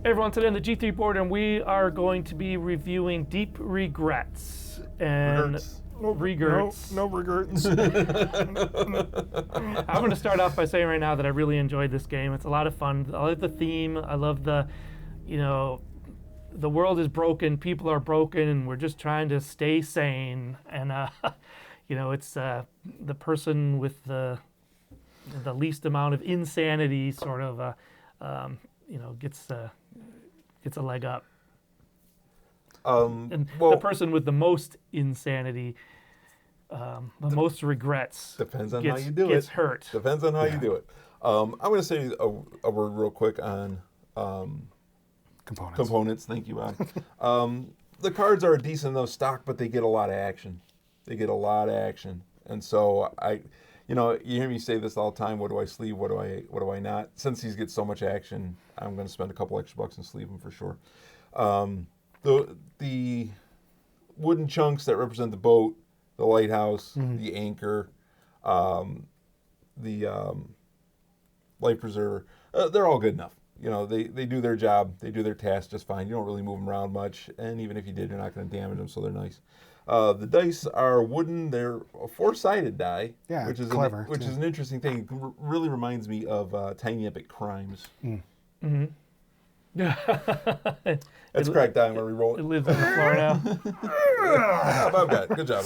Hey everyone, today on the G3 board, and we are going to be reviewing Deep Regrets. And Regrets. No regrets. I'm going to start off by saying right now that I really enjoyed this game. It's a lot of fun. I love the theme. I love the world is broken, people are broken, and we're just trying to stay sane. And it's the person with the least amount of insanity sort of gets a leg up. The person with the most insanity, the most regrets, depends on how you do gets it. hurt. Depends on how you do it. I'm going to say a word real quick on components. Thank you, Bob. The cards are a decent enough stock, but they get a lot of action. And so you hear me say this all the time. What do I sleeve? What do I not? Since these get so much action, I'm going to spend a couple extra bucks and sleeve them for sure. The wooden chunks that represent the boat, the lighthouse, the anchor, the life preserver, they're all good enough. They do their job. They do their task just fine. You don't really move them around much, and even if you did, you're not going to damage them, so they're nice. The dice are wooden. They're a four-sided die, which is clever. Which is an interesting thing. It really reminds me of Tiny Epic Crimes. Mm-hmm. That's cracked die when we roll it. It lives on the floor now. Bob got it. Good job,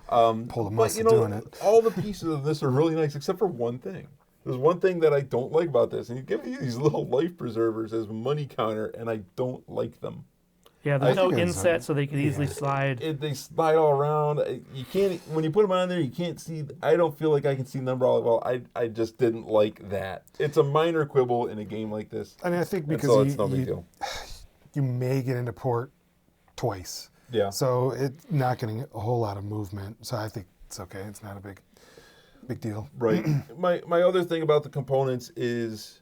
Bob. Pull the muscle doing it. All the pieces of this are really nice, except for one thing. There's one thing that I don't like about this, and you give me these little life preservers as a money counter, and I don't like them. Yeah, there's no inset, so they can easily slide. They slide all around. You can't, when you put them on there, you can't see. I don't feel like I can see the number all that well. I just didn't like that. It's a minor quibble in a game like this. I mean, I think because so it's no big deal. You may get into port twice. Yeah. So it's not getting a whole lot of movement. So I think it's okay. It's not a big deal. Right. My other thing about the components is,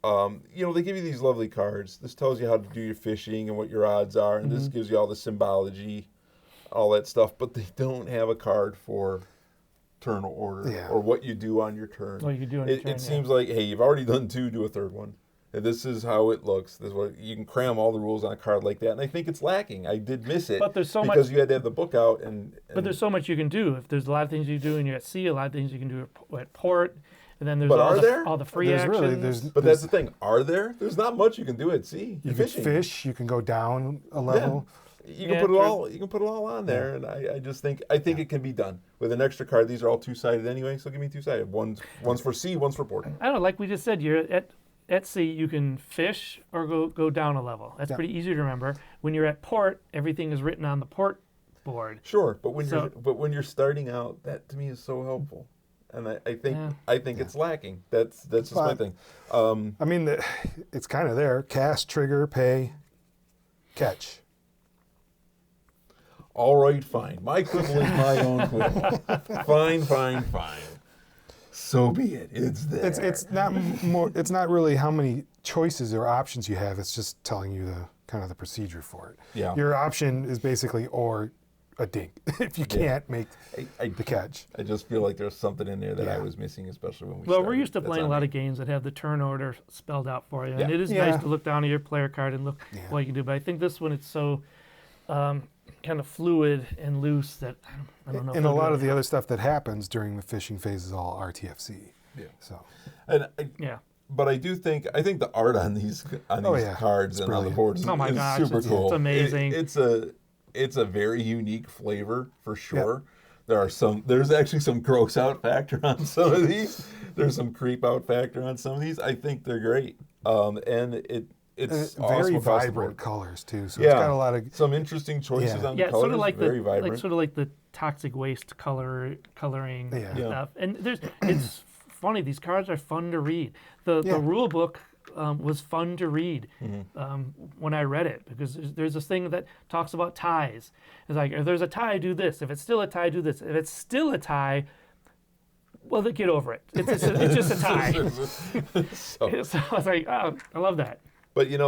they give you these lovely cards. This tells you how to do your fishing and what your odds are, and this gives you all the symbology, all that stuff. But they don't have a card for turn order or what you do on your turn. What you do on your turn. It seems like, hey, you've already done two, do a third one. And this is how it looks. This is what you can cram all the rules on a card like that, and I think it's lacking. I did miss it, but there's so because much, you had to have the book out. But there's so much you can do. If there's a lot of things you do, and you're at sea, a lot of things you can do at port. And then there's all the free actions. But that's the thing. Are there? There's not much you can do at sea. You can fish. You can go down a level. Yeah. You can put it all. You can put it all on there, and I just think it can be done with an extra card. These are all two-sided anyway, so give me two-sided. One's for sea, one's for port. I don't know. Like we just said, you're at sea. You can fish or go down a level. That's pretty easy to remember. When you're at port, everything is written on the port board. Sure, but when you're starting out, that to me is so helpful. And I think it's lacking. That's just my thing. I mean, it's kind of there. Cast, trigger, pay, catch. All right, fine. My quibble is my own quibble. Fine. So be it. It's there. It's not more. It's not really how many choices or options you have. It's just telling you the procedure for it. Yeah. Your option is basically or a dink if you can't make the catch. I just feel like there's something in there that I was missing, especially when we started. We're used to playing a lot of games that have the turn order spelled out for you. And it is nice to look down at your player card and look what you can do. But I think this one, it's so kind of fluid and loose that I don't know. And a lot of the other stuff that happens during the fishing phase is all RTFC. Yeah. So. But I think the art on these cards and on the boards is super cool. It's amazing. It's a very unique flavor for sure. Yep. There's actually some gross out factor on some of these. There's some creep out factor on some of these. I think they're great. And it's very vibrant colors too. So it's got a lot of some interesting choices on the colors. Sort of like very vibrant. Sort of like the toxic waste coloring stuff. And it's funny. These cards are fun to read. The rule book was fun to read when I read it, because there's this thing that talks about ties. It's like, if there's a tie, do this. If it's still a tie, do this. If it's still a tie, well, then get over it. It's just a tie. So I was like, oh, I love that. But the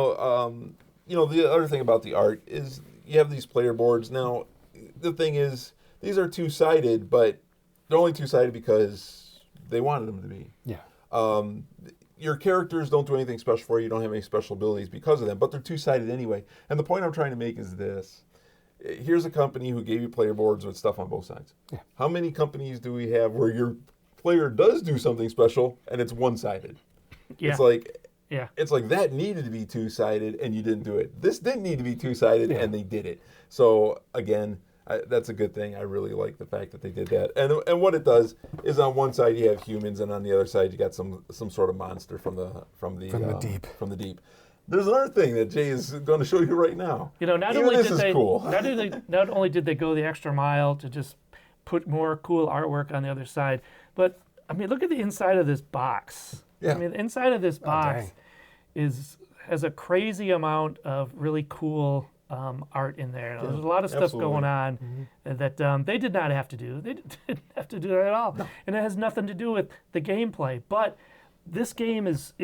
other thing about the art is you have these player boards. Now, the thing is, these are two-sided, but they're only two-sided because they wanted them to be. Yeah. your characters don't do anything special for you. You don't have any special abilities because of them, but they're two-sided anyway. And the point I'm trying to make is this. Here's a company who gave you player boards with stuff on both sides. Yeah. How many companies do we have where your player does do something special and it's one-sided? Yeah. It's like that needed to be two-sided and you didn't do it. This didn't need to be two-sided and they did it. So again, that's a good thing. I really like the fact that they did that. And what it does is on one side you have humans and on the other side you got some sort of monster from the deep. There's another thing that Jay is going to show you right now. Not only did they go the extra mile to just put more cool artwork on the other side, but I mean, look at the inside of this box. Yeah. I mean, the inside of this box has a crazy amount of really cool art in there. There's a lot of stuff going on that they did not have to do. They didn't have to do that at all, and it has nothing to do with the gameplay. But this game is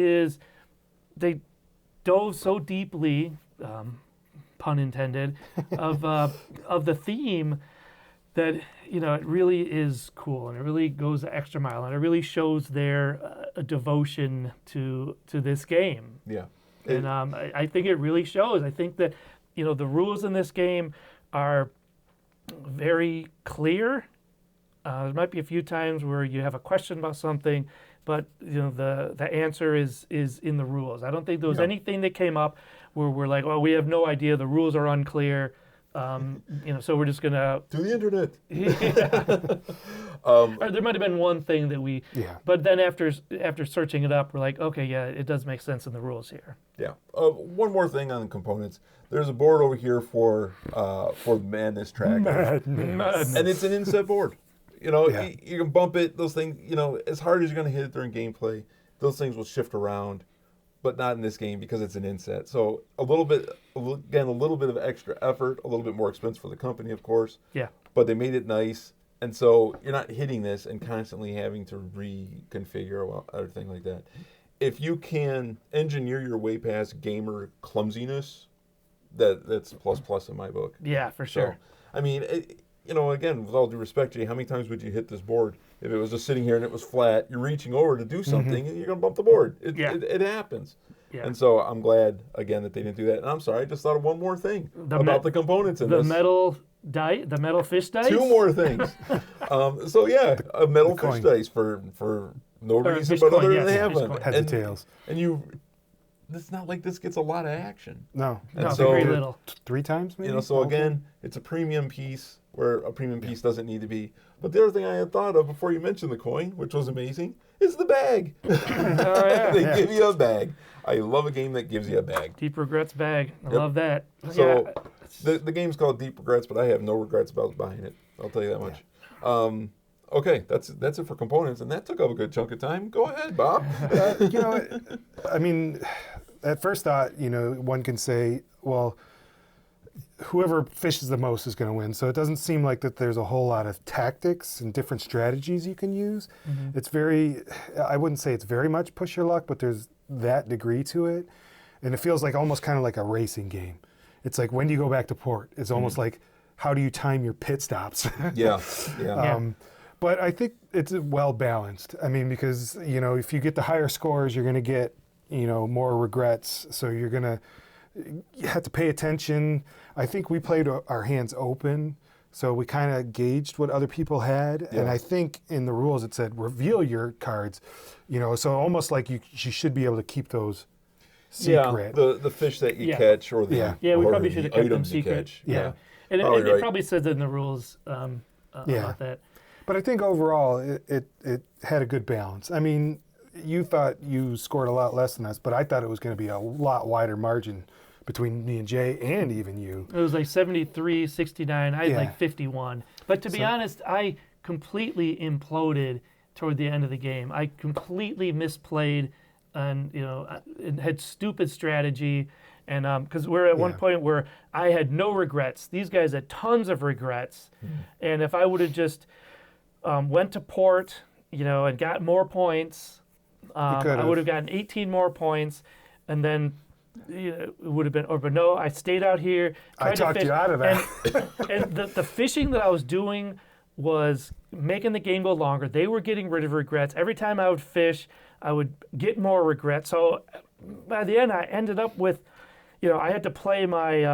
they dove so deeply, pun intended, of the theme that it really is cool, and it really goes the extra mile, and it really shows their devotion to this game. Yeah, and I think it really shows. I think that the rules in this game are very clear. There might be a few times where you have a question about something, but the answer is in the rules. I don't think there was anything that came up where we're like, well, we have no idea, the rules are unclear, so we're just gonna do the internet. There might have been one thing that but then after searching it up, we're like, okay, yeah, it does make sense in the rules here. Yeah. One more thing on the components. There's a board over here for Madness Track, Madness. And it's an inset board. You can bump it. Those things, as hard as you're going to hit it during gameplay, those things will shift around, but not in this game because it's an inset. So a little bit of extra effort, a little bit more expense for the company, of course. Yeah. But they made it nice, and so you're not hitting this and constantly having to reconfigure or everything like that. If you can engineer your way past gamer clumsiness, that's plus in my book. Yeah, for sure. So, I mean. Again, with all due respect, Jay, how many times would you hit this board? If it was just sitting here and it was flat, you're reaching over to do something, and you're going to bump the board. It happens. Yeah. And so I'm glad, again, that they didn't do that. And I'm sorry, I just thought of one more thing about the components in this. The metal fish dice? Two more things. A metal fish dice for no reason but other than they have them. Heads and tails. And it's not like this gets a lot of action. No. Very little. 3 times maybe? So again, it's a premium piece where a premium piece doesn't need to be. But the other thing I had thought of before you mentioned the coin, which was amazing, is the bag. They give you a bag. I love a game that gives you a bag. Deep Regrets bag. I love that. So the game's called Deep Regrets, but I have no regrets about buying it. I'll tell you that much. Okay, that's it for components, and that took up a good chunk of time. Go ahead, Bob. I mean, at first thought, one can say, well, whoever fishes the most is going to win. So it doesn't seem like that there's a whole lot of tactics and different strategies you can use. Mm-hmm. It's I wouldn't say it's very much push your luck, but there's that degree to it. And it feels like almost kind of like a racing game. It's like, when do you go back to port? It's almost like, how do you time your pit stops? Yeah. But I think it's well balanced. I mean, because, if you get the higher scores, you're going to get, more regrets. So you're going to have to pay attention. I think we played our hands open, so we kind of gauged what other people had. Yeah. And I think in the rules it said reveal your cards, so almost like you should be able to keep those secret. Yeah, the fish that you catch or the we probably should have kept them secret. Yeah. And it probably says in the rules about that. But I think overall it had a good balance. I mean, you thought you scored a lot less than us, but I thought it was going to be a lot wider margin between me and Jay and even you. It was like 73, 69. I had like 51. But to be honest, I completely imploded toward the end of the game. I completely misplayed and, had stupid strategy. And because we're at one point where I had no regrets. These guys had tons of regrets. Mm-hmm. And if I would have just went to port, and got more points, I would have gotten 18 more points. And then it would have been, but no, I stayed out here. I talked you out of that. And the fishing that I was doing was making the game go longer. They were getting rid of regrets. Every time I would fish, I would get more regrets. So by the end, I ended up with, I had to play my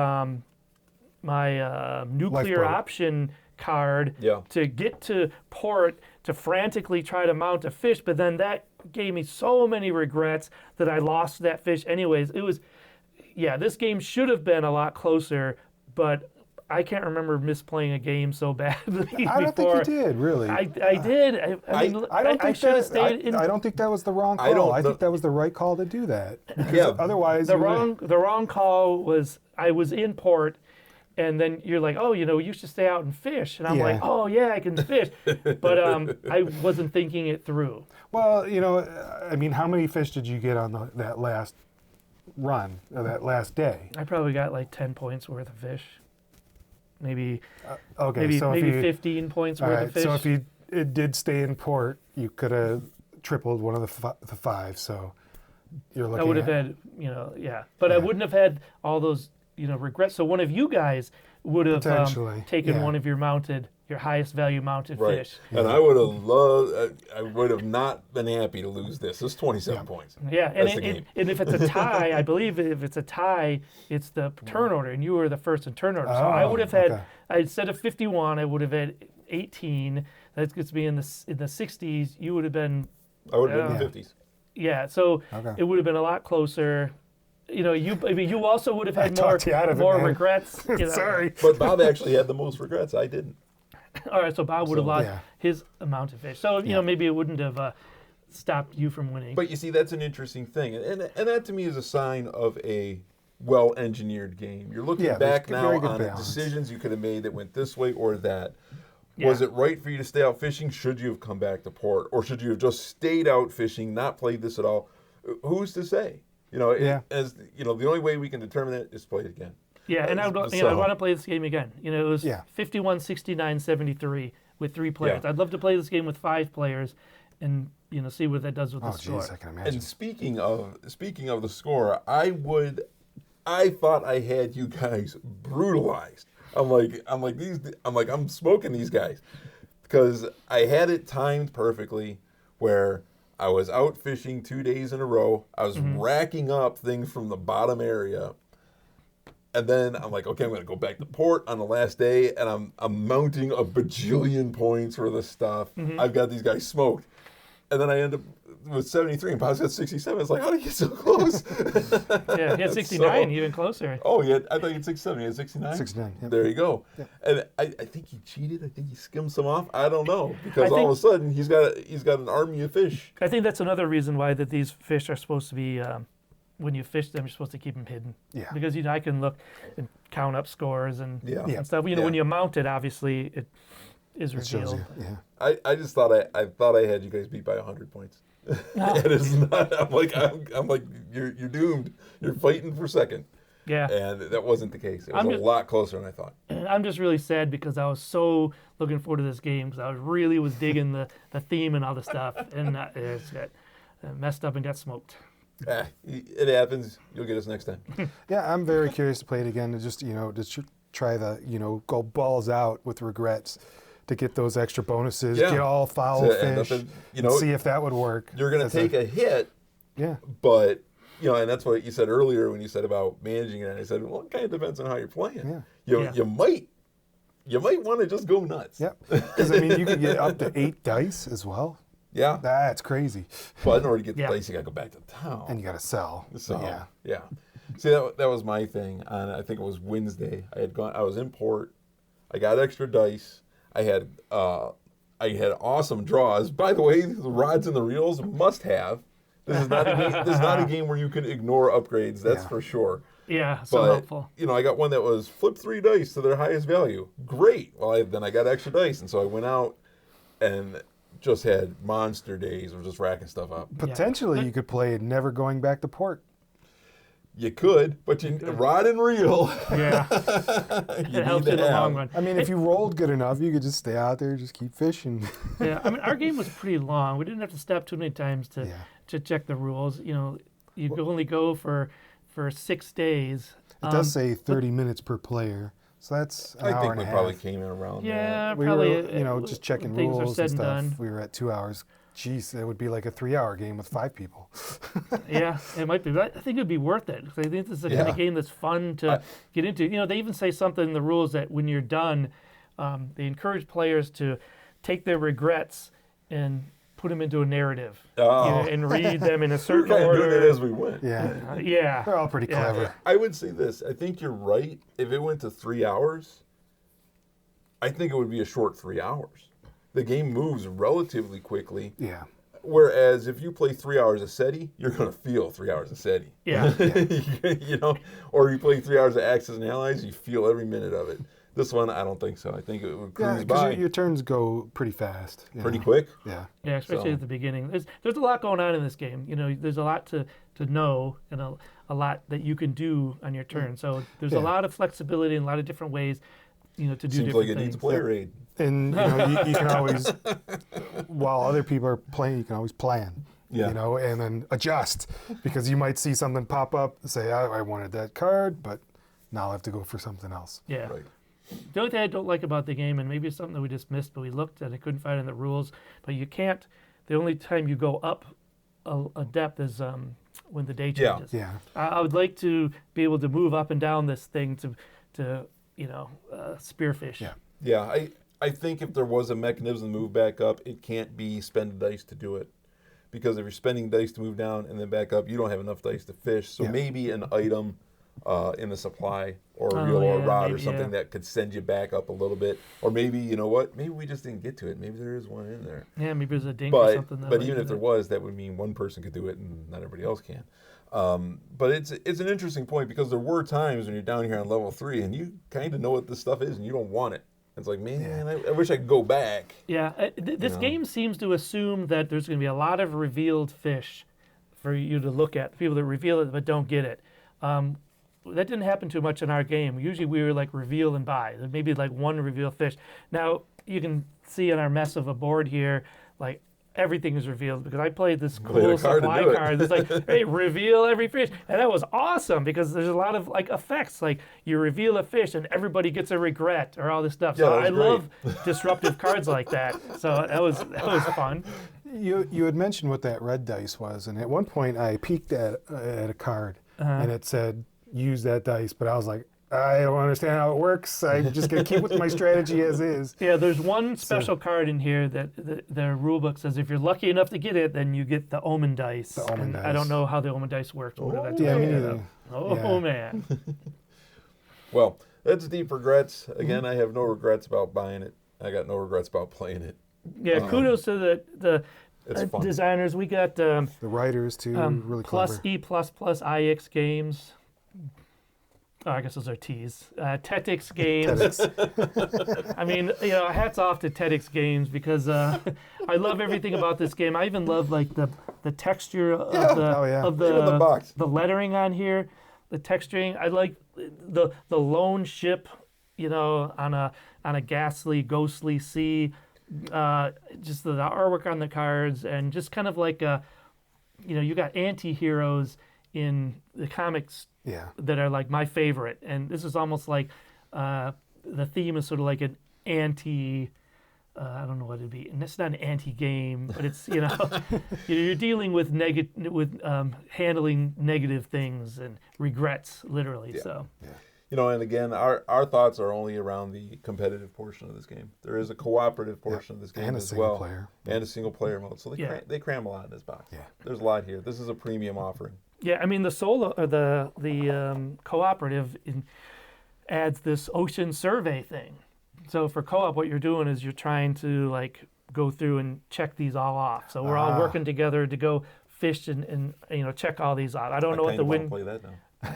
nuclear Lifeboat. option card Yeah. to get to port to frantically try to mount a fish. But then that gave me so many regrets that I lost that fish anyways. It was, this game should have been a lot closer, but I can't remember misplaying a game so badly I don't before. think you did, really. I did. I mean, I don't think should have that. stayed in. I don't think that was the wrong I call. don't I think know- that was the right call to do that. Because Yeah. Otherwise, the you would've- wrong call was I was in port, and then you're like, oh, you should stay out and fish, and I'm Yeah. like, oh yeah, I can fish, but I wasn't thinking it through. Well, I mean, how many fish did you get on that last run or that last day? I probably got like 10 points worth of fish, maybe Okay, so if you 15 points all worth right, of fish. so if it did stay in port, you could have tripled one of the five. So you're looking. I would have at, had, but I wouldn't have had all those, regrets. So one of you guys would have Potentially, taken yeah. one of your highest value mounted Right. fish. And I would have loved. I would have not been happy to lose this. It's 27 points. Yeah, That's the game. and if it's a tie, I believe if it's a tie, it's the turn order, and you were the first in turn order. So I would have had, instead of 51, I would have had 18. That gets me in the 60s. You would have been, I would have been in the 50s. yeah. So Okay. it would have been a lot closer. You also would have had talked you out of it, more man. regrets. Sorry. But Bob actually had the most regrets. I didn't. All right, so Bob would have lost yeah. his amount of fish. So maybe it wouldn't have stopped you from winning. But you see, that's an interesting thing, and that to me is a sign of a well-engineered game. You're looking Yeah, back there's now very good on balance. decisions you could have made that went this way or that. Was Yeah. it right for you to stay out fishing? Should you have come back to port, or should you have just stayed out fishing, not played this at all? Who's to say? Yeah. The only way we can determine it is play it again. Yeah, and I would, So- I want to play this game again. It was Yeah. 51, 69, 73 with 3 players. Yeah. I'd love to play this game with 5 players, and see what that does with Oh, the score. jeez, I can imagine. And speaking of the score, I thought I had you guys brutalized. I'm smoking these guys because I had it timed perfectly where I was out fishing 2 days in a row. I was racking up things from the bottom area. And then I'm like, okay, I'm going to go back to port on the last day, and I'm mounting a bajillion points for this stuff. I've got these guys smoked. And then I end up with 73, and Bob's got 67. It's like, how did you get so close? Yeah, he had 69, even closer. Oh, yeah, I thought you had 67. You had 69? 69. Yep. There you go. Yeah. And I think he cheated. I think he skimmed some off. I don't know. Because I all of a think- sudden, he's got an army of fish. I think that's another reason why that these fish are supposed to be, when you fish them, you're supposed to keep them hidden. Yeah. Because I can look and count up scores and, Yeah. and stuff. Yeah. When you mount it, obviously it is It shows revealed. you. Yeah. I just thought I thought I had you guys beat by 100 points. It is not. I'm like you're doomed. You're fighting for second, Yeah. and that wasn't the case. It was I'm a just- lot closer than I thought. I'm just really sad because I was so looking forward to this game because I really was digging the theme and all the stuff, and it just got messed up and got smoked. It happens. You'll get us next time. Yeah, I'm very curious to play it again. To just try go balls out with regrets to get those extra bonuses. Yeah. Get all foul To end up fish. in- see if that would work. You're going as to take a hit, yeah. but and that's what you said earlier when you said about managing it. I said, well, it kind of depends on how you're playing. Yeah. You might want to just go nuts. Yep. Because I mean, you could get up to 8 dice as well. Yeah. That's crazy. But in order to get the Yeah. dice, you got to go back to town. And you got to sell. So yeah. See, that was my thing. On I think it was Wednesday. I was in port. I got extra dice. I had awesome draws. By the way, the rods and the reels must have. This is not a game. This is not a game where you can ignore upgrades. That's Yeah. for sure. Yeah, so But helpful. I got one that was flip 3 dice to their highest value. Great. Well, then I got extra dice, and so I went out and just had monster days of just racking stuff up. Potentially, you could play never going back to port. You could, but rod and reel. Yeah, you it helps need in to the have. long run. I mean, if you rolled good enough, you could just stay out there, just keep fishing. Yeah, I mean, our game was pretty long. We didn't have to stop too many times to Yeah. check the rules. You could only go for 6 days. It does say 30 minutes per player. So that's an I hour think and we a probably half. came in around Yeah, there. We probably. were, just checking things are rules said and stuff. done. We were at 2 hours. Jeez, it would be like a 3-hour game with 5 people. Yeah, it might be. But I think it would be worth it. 'Cause I think this is the kind of game that's fun to get into. They even say something in the rules that when you're done, they encourage players to take their regrets and put them into a narrative and read them in a We're certain kind of doing order. it as we went. Yeah, Yeah. they're all pretty clever. I would say this. I think you're right. If it went to 3 hours, I think it would be a short 3 hours. The game moves relatively quickly. Yeah. Whereas if you play 3 hours of SETI, you're going to feel 3 hours of SETI. Yeah. Or you play 3 hours of Axis and Allies, you feel every minute of it. This one, I don't think so. I think it would cruise Yeah, by because your turns go pretty fast. pretty quick. Yeah. Yeah, especially So- at the beginning. There's a lot going on in this game. There's a lot to know and a lot that you can do on your turn. So there's a lot of flexibility and a lot of different ways, to do Seems different like it things. needs player aid. And you can always, while other people are playing, you can always plan. Yeah. And then adjust, because you might see something pop up and say, I wanted that card, but now I have to go for something else. Yeah. Right. The only thing I don't like about the game, and maybe it's something that we just missed, but we looked and I couldn't find it in the rules, but you can't, the only time you go up a depth is when the day Yeah. changes. Yeah. I would like to be able to move up and down this thing to spearfish. Yeah. Yeah, I think if there was a mechanism to move back up, it can't be spend dice to do it. Because if you're spending dice to move down and then back up, you don't have enough dice to fish. So Yeah. maybe an item in the supply or a Oh, reel or a yeah, rod or maybe, something yeah. that could send you back up a little bit. Or maybe, you know what, maybe we just didn't get to it. Maybe there is one in there. Yeah, maybe there's a dink or something. But even if there was, that would mean one person could do it and not everybody else can. But it's an interesting point, because there were times when you're down here on level 3 and you kind of know what this stuff is and you don't want it. It's like, man, I wish I could go back. Yeah, this game seems to assume that there's going to be a lot of revealed fish for you to look at. People that reveal it but don't get it. That didn't happen too much in our game. Usually we were like reveal and buy. There'd maybe like one reveal fish. Now you can see in our mess of a board here, like everything is revealed, because I played this cool supply card. It's like, hey, reveal every fish. And that was awesome, because there's a lot of like effects. Like you reveal a fish and everybody gets a regret or all this stuff. So I love disruptive cards like that. So that was fun. You had mentioned what that red dice was, and at one point I peeked at a card and it said, use that dice, but I was like, I don't understand how it works. I'm just going to keep with my strategy as is. Yeah, there's one special card in here that the rule book says if you're lucky enough to get it, then you get the omen dice. The omen dice. I don't know how the omen dice works. Oh, Yeah, me neither. Oh, man. Well, that's deep regrets. Again, I have no regrets about buying it. I got no regrets about playing it. Yeah, kudos to the It's fun. designers. We got The writers, too, really plus clever. E++ IX Games. Oh, I guess those are T's. Tetix Games. I mean, hats off to Tetix Games, because I love everything about this game. I even love like the texture of Even the box. the lettering on here, the texturing. I like the lone ship, on a ghastly, ghostly sea. Just the artwork on the cards, and just kind of like you got anti-heroes in the comics that are like my favorite, and this is almost like the theme is sort of like an anti. I don't know what it'd be, and it's not an anti-game, but it's you're dealing with handling negative things and regrets, literally. Yeah. So. Yeah. And again, our thoughts are only around the competitive portion of this game. There is a cooperative portion of this game and as a well. player. And a single player mode. So they cram a lot in this box. Yeah. There's a lot here. This is a premium offering. Yeah, I mean the solo or the cooperative adds this ocean survey thing. So for co-op, what you're doing is you're trying to like go through and check these all off. So we're all working together to go fish and check all these off. I don't know what the win. Play that now.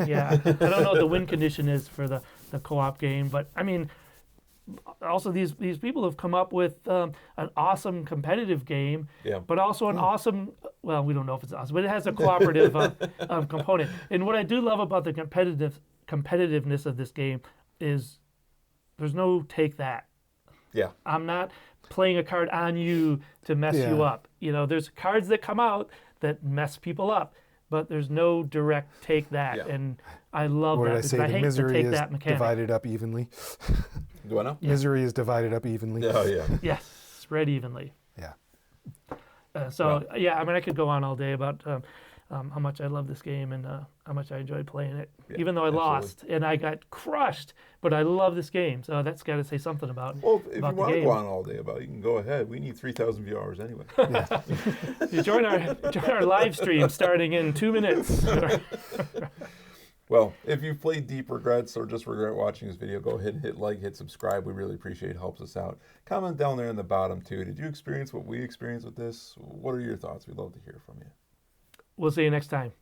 Yeah, I don't know what the win condition is for the co-op game, but I mean, also these people have come up with an awesome competitive game, but also an awesome. Well, we don't know if it's awesome, but it has a cooperative component. And what I do love about the competitiveness of this game is there's no take that. Yeah, I'm not playing a card on you to mess you up. There's cards that come out that mess people up. but there's no direct take that, Yeah. and I love What that did I because say? I The hate to misery take is that mechanic. divided up evenly. Do I know? Misery is divided up evenly. Oh yeah. Yes, spread evenly. Yeah. Yeah, I mean, I could go on all day about how much I love this game and how much I enjoyed playing it, Yeah, even though I absolutely. lost and I got crushed. But I love this game, so that's got to say something about. Well, if about you the want to game. go on all day about it, you can go ahead. We need 3,000 view hours anyway. You join our live stream starting in 2 minutes. Well, if you've played Deep Regrets or just regret watching this video, go ahead and hit like, hit subscribe. We really appreciate it. It helps us out. Comment down there in the bottom, too. Did you experience what we experienced with this? What are your thoughts? We'd love to hear from you. We'll see you next time.